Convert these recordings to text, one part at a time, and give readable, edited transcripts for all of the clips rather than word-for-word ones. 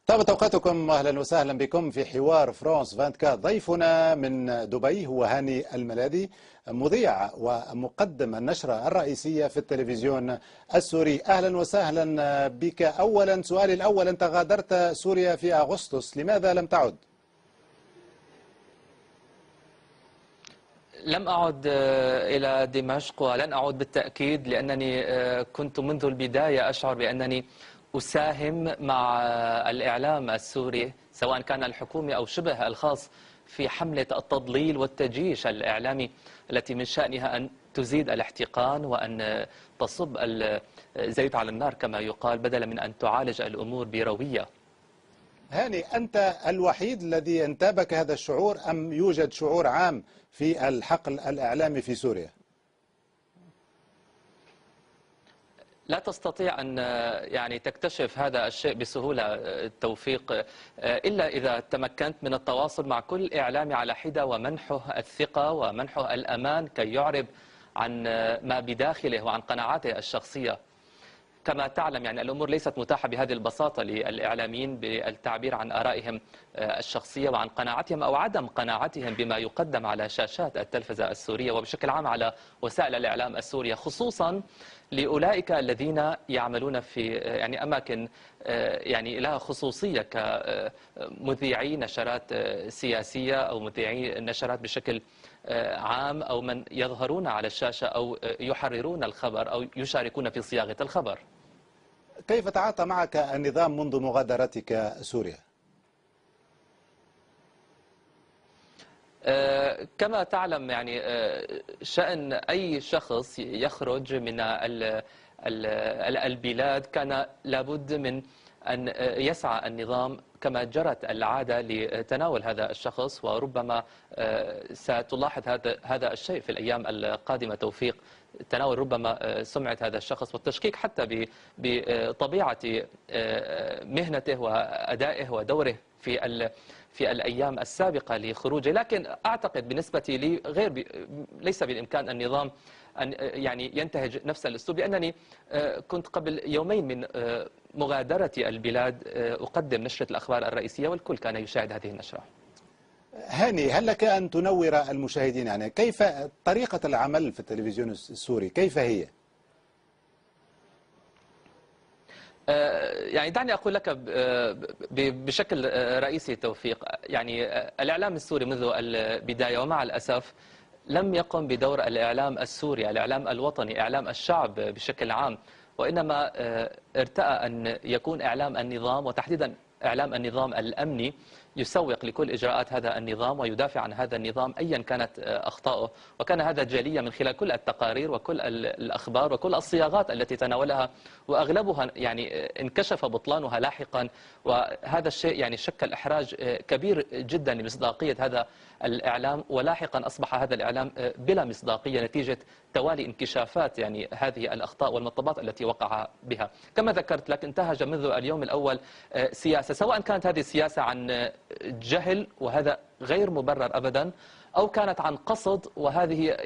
طابت أوقاتكم، أهلا وسهلا بكم في حوار فرانس 24. ضيفنا من دبي هو هاني الملاذي، مذيع ومقدم النشرة الرئيسية في التلفزيون السوري. أهلا وسهلا بك. أولا، سؤالي الأول، أنت غادرت سوريا في أغسطس، لماذا لم تعد؟ لم أعد إلى دمشق ولن أعود بالتأكيد، لأنني كنت منذ البداية أشعر بأنني أساهم مع الإعلام السوري، سواء كان الحكومي أو شبه الخاص، في حملة التضليل والتجيش الإعلامي التي من شأنها أن تزيد الاحتقان وأن تصب الزيت على النار كما يقال، بدلا من أن تعالج الأمور بروية. هاني، أنت الوحيد الذي انتابك هذا الشعور أم يوجد شعور عام في الحقل الإعلامي في سوريا؟ لا تستطيع أن تكتشف هذا الشيء بسهولة توفيق، إلا إذا تمكنت من التواصل مع كل إعلامي على حدة ومنحه الثقة ومنحه الأمان كي يعرب عن ما بداخله وعن قناعاته الشخصية. كما تعلم الأمور ليست متاحة بهذه البساطة للإعلاميين بالتعبير عن آرائهم الشخصية وعن قناعتهم أو عدم قناعتهم بما يقدم على شاشات التلفزة السورية وبشكل عام على وسائل الإعلام السورية، خصوصا لأولئك الذين يعملون في أماكن لها خصوصية كمذيعي نشرات سياسية أو مذيعي نشرات بشكل عام، أو من يظهرون على الشاشة أو يحررون الخبر أو يشاركون في صياغة الخبر. كيف تعاطى معك النظام منذ مغادرتك سوريا؟ كما تعلم شأن أي شخص يخرج من البلاد كان لابد من أن يسعى النظام كما جرت العادة لتناول هذا الشخص، وربما ستلاحظ هذا الشيء في الأيام القادمة توفيق، تناول ربما سمعة هذا الشخص والتشكيك حتى بطبيعة مهنته وأدائه ودوره في الأيام السابقة لخروجه. لكن أعتقد بالنسبة لي ليس بالإمكان النظام أن ينتهج نفس الأسلوب، لأنني كنت قبل يومين من مغادرة البلاد أقدم نشرة الأخبار الرئيسية والكل كان يشاهد هذه النشرة. هاني، هل لك أن تنور المشاهدين كيف طريقة العمل في التلفزيون السوري، كيف هي؟ دعني أقول لك بشكل رئيسي توفيق، الإعلام السوري منذ البداية ومع الأسف لم يقم بدور الإعلام السوري، الإعلام الوطني، إعلام الشعب بشكل عام، وإنما ارتأى أن يكون إعلام النظام وتحديدا إعلام النظام الأمني يسوق لكل إجراءات هذا النظام ويدافع عن هذا النظام أيا كانت أخطاؤه، وكان هذا جليا من خلال كل التقارير وكل الأخبار وكل الصياغات التي تناولها، وأغلبها انكشف بطلانها لاحقا، وهذا الشيء شكل إحراج كبير جدا لمصداقية هذا الإعلام، ولاحقا أصبح هذا الإعلام بلا مصداقية نتيجة توالي انكشافات هذه الأخطاء والمطبات التي وقع بها. كما ذكرت لك، انتهج منذ اليوم الأول سياسة، سواء كانت هذه السياسة عن جهل وهذا غير مبرر أبدا، أو كانت عن قصد وهذه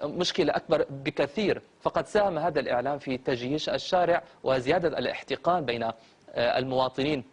مشكلة أكبر بكثير، فقد ساهم هذا الإعلام في تجييش الشارع وزيادة الاحتقان بين المواطنين.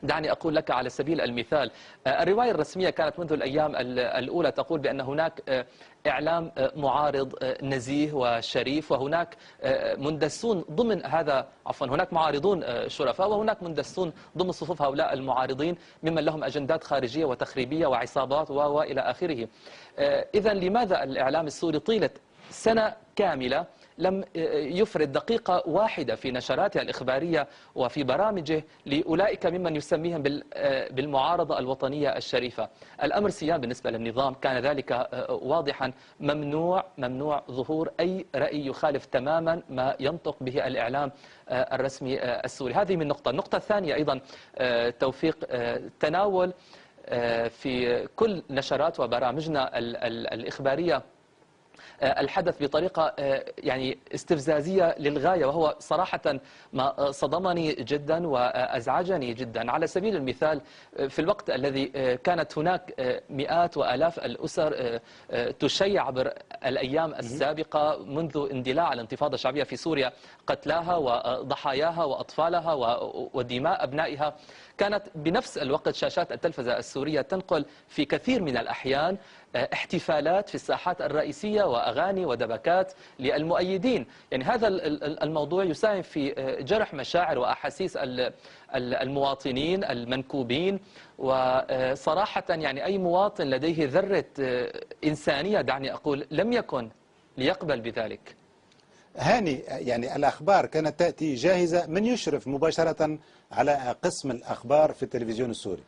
دعني أقول لك على سبيل المثال، الرواية الرسمية كانت منذ الأيام الأولى تقول بأن هناك إعلام معارض نزيه وشريف، وهناك مندسون ضمن هذا، هناك معارضون شرفاء وهناك مندسون ضمن صفوف هؤلاء المعارضين ممن لهم أجندات خارجية وتخريبية وعصابات وإلى آخره. إذن لماذا الإعلام السوري طيلة سنة كاملة لم يفرد دقيقة واحدة في نشراته الإخبارية وفي برامجه لأولئك ممن يسميهم بالمعارضة الوطنية الشريفة؟ الأمر سيان بالنسبة للنظام، كان ذلك واضحا، ممنوع ظهور أي رأي يخالف تماما ما ينطق به الإعلام الرسمي السوري. هذه من نقطة. النقطة الثانية أيضا توفيق، تناول في كل نشرات وبرامجنا الإخبارية الحدث بطريقة يعني استفزازية للغاية، وهو صراحة ما صدمني جدا وأزعجني جدا. على سبيل المثال، في الوقت الذي كانت هناك مئات وآلاف الأسر تشيع عبر الأيام السابقة منذ اندلاع الانتفاضة الشعبية في سوريا، قتلاها وضحاياها وأطفالها ودماء أبنائها، كانت بنفس الوقت شاشات التلفزة السورية تنقل في كثير من الأحيان احتفالات في الساحات الرئيسية وأغاني ودبكات للمؤيدين. يعني هذا الموضوع يساهم في جرح مشاعر وأحاسيس المواطنين المنكوبين. وصراحة يعني أي مواطن لديه ذرة إنسانية، دعني أقول، لم يكن ليقبل بذلك. هاني، يعني الأخبار كانت تأتي جاهزة، من يشرف مباشرة على قسم الأخبار في التلفزيون السوري؟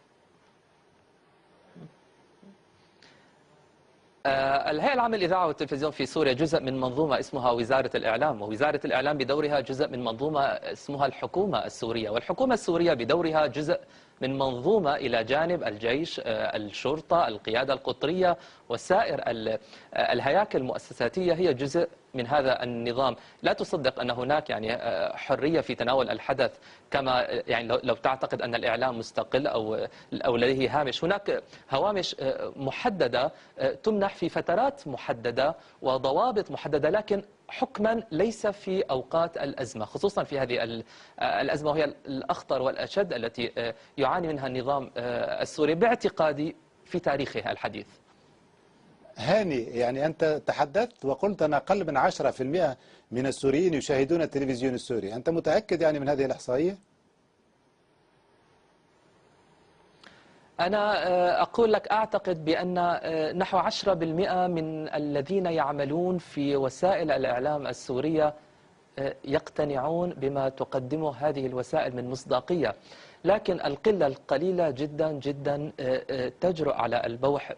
الهيئة العامة للإذاعة والتلفزيون في سوريا جزء من منظومة اسمها وزارة الإعلام، ووزارة الإعلام بدورها جزء من منظومة اسمها الحكومة السورية، والحكومة السورية بدورها جزء من منظومة إلى جانب الجيش، الشرطة، القيادة القطرية، وسائر الهياكل المؤسساتية هي جزء من هذا النظام. لا تصدق أن هناك يعني حرية في تناول الحدث، كما يعني لو تعتقد أن الإعلام مستقل أو لديه هامش. هناك هوامش محددة تمنح في فترات محددة وضوابط محددة، لكن حكما ليس في أوقات الأزمة، خصوصا في هذه الأزمة، وهي الأخطر والأشد التي يعاني منها النظام السوري باعتقادي في تاريخه الحديث. هاني، يعني أنت تحدثت وقلت أن أقل من 10% من السوريين يشاهدون التلفزيون السوري، أنت متأكد يعني من هذه الإحصائية؟ أنا أقول لك أعتقد بأن نحو 10% من الذين يعملون في وسائل الإعلام السورية يقتنعون بما تقدمه هذه الوسائل من مصداقية، لكن القلة القليلة جدا جدا تجرؤ على البوح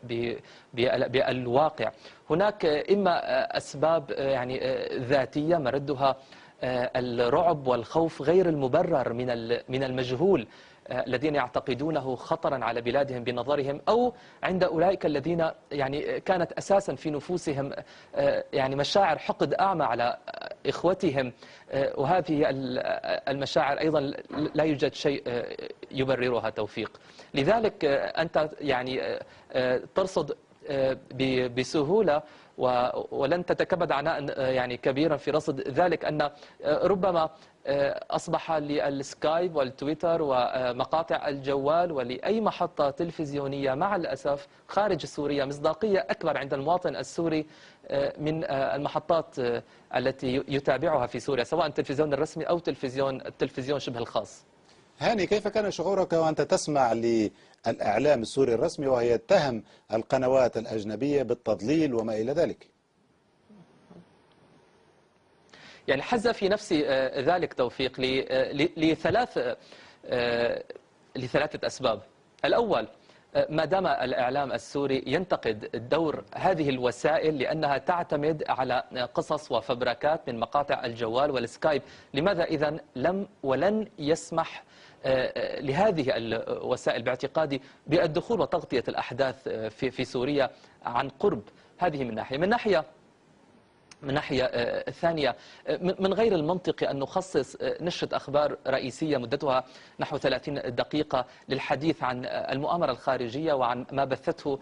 بالواقع. هناك إما أسباب يعني ذاتية مردها الرعب والخوف غير المبرر من المجهول الذين يعتقدونه خطرا على بلادهم بنظرهم، أو عند أولئك الذين يعني كانت أساسا في نفوسهم يعني مشاعر حقد أعمى على إخوتهم، وهذه المشاعر أيضا لا يوجد شيء يبررها توفيق. لذلك أنت يعني ترصد بسهولة ولن تتكبد عناء يعني كبيرا في رصد ذلك أن ربما أصبح للسكايب والتويتر ومقاطع الجوال ولأي محطة تلفزيونية مع الأسف خارج سوريا مصداقية أكبر عند المواطن السوري من المحطات التي يتابعها في سوريا، سواء التلفزيون الرسمي أو التلفزيون شبه الخاص. هاني، كيف كان شعورك وأنت تسمع للإعلام السوري الرسمي وهي يتهم القنوات الأجنبية بالتضليل وما إلى ذلك؟ يعني حز في نفسي ذلك توفيق لثلاثة أسباب. الأول، ما دام الإعلام السوري ينتقد دور هذه الوسائل لأنها تعتمد على قصص وفبركات من مقاطع الجوال والسكايب، لماذا إذن لم ولن يسمح لهذه الوسائل باعتقادي بالدخول وتغطية الأحداث في سوريا عن قرب؟ هذه من ناحية. من ناحية ثانية، من غير المنطقي أن نخصص نشرة أخبار رئيسية مدتها نحو 30 دقيقة للحديث عن المؤامرة الخارجية وعن ما بثته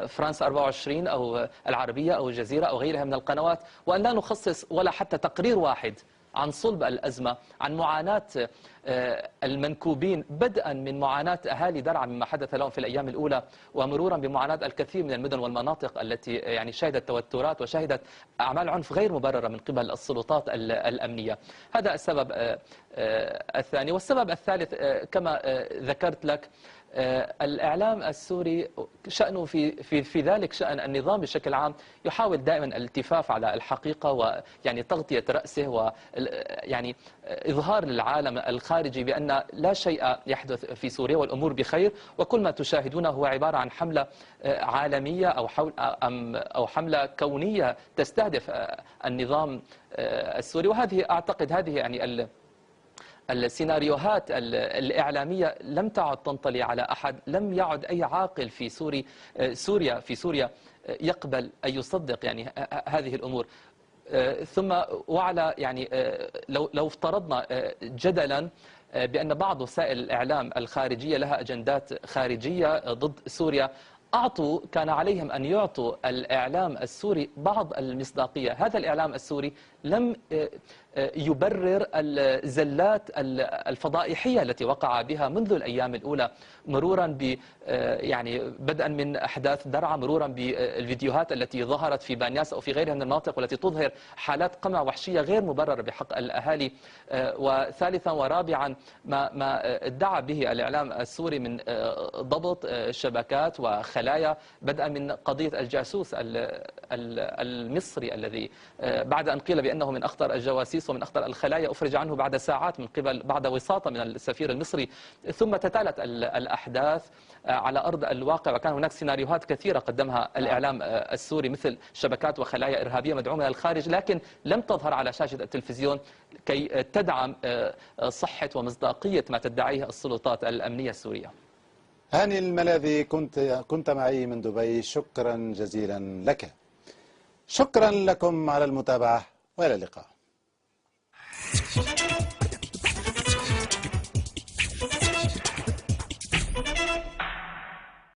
فرانس 24 أو العربية أو الجزيرة أو غيرها من القنوات، وأن لا نخصص ولا حتى تقرير واحد عن صلب الأزمة، عن معاناة المنكوبين، بدءا من معاناة أهالي درعا مما حدث لهم في الأيام الأولى، ومرورا بمعاناة الكثير من المدن والمناطق التي يعني شهدت توترات وشهدت أعمال عنف غير مبررة من قبل السلطات الأمنية. هذا السبب الثاني. والسبب الثالث كما ذكرت لك، الإعلام السوري شأنه في ذلك شأن النظام بشكل عام يحاول دائما الالتفاف على الحقيقة ويعني تغطية رأسه ويعني إظهار للعالم الخارجي بأن لا شيء يحدث في سوريا والأمور بخير، وكل ما تشاهدونه هو عبارة عن حملة عالمية أو حملة كونية تستهدف النظام السوري. وهذه أعتقد هذه يعني السيناريوهات الإعلامية لم تعد تنطلي على أحد. لم يعد أي عاقل في سوريا يقبل أن يصدق يعني هذه الأمور. ثم وعلى يعني لو افترضنا جدلا بأن بعض وسائل الإعلام الخارجية لها أجندات خارجية ضد سوريا، كان عليهم أن يعطوا الإعلام السوري بعض المصداقية. هذا الإعلام السوري لم يبرر الزلات الفضائحية التي وقع بها منذ الأيام الأولى، مرورا ب يعني بدءا من أحداث درعا، مرورا بالفيديوهات التي ظهرت في بانياس أو في غيرها من المناطق والتي تظهر حالات قمع وحشية غير مبررة بحق الأهالي. وثالثا ورابعا ما ادعى به الإعلام السوري من ضبط شبكات وخلايا، بدءا من قضية الجاسوس المصري الذي بعد أن قيل بأنه من أخطر الجواسيس ومن أخطر الخلايا أفرج عنه بعد ساعات من قبل بعد وساطة من السفير المصري. ثم تتالت الأحداث على أرض الواقع، وكان هناك سيناريوهات كثيرة قدمها الإعلام السوري مثل شبكات وخلايا إرهابية مدعومة من الخارج، لكن لم تظهر على شاشة التلفزيون كي تدعم صحة ومصداقية ما تدعيه السلطات الأمنية السورية. هاني الملاذي كنت معي من دبي، شكرا جزيلا لك. شكرا لكم على المتابعة وإلى اللقاء.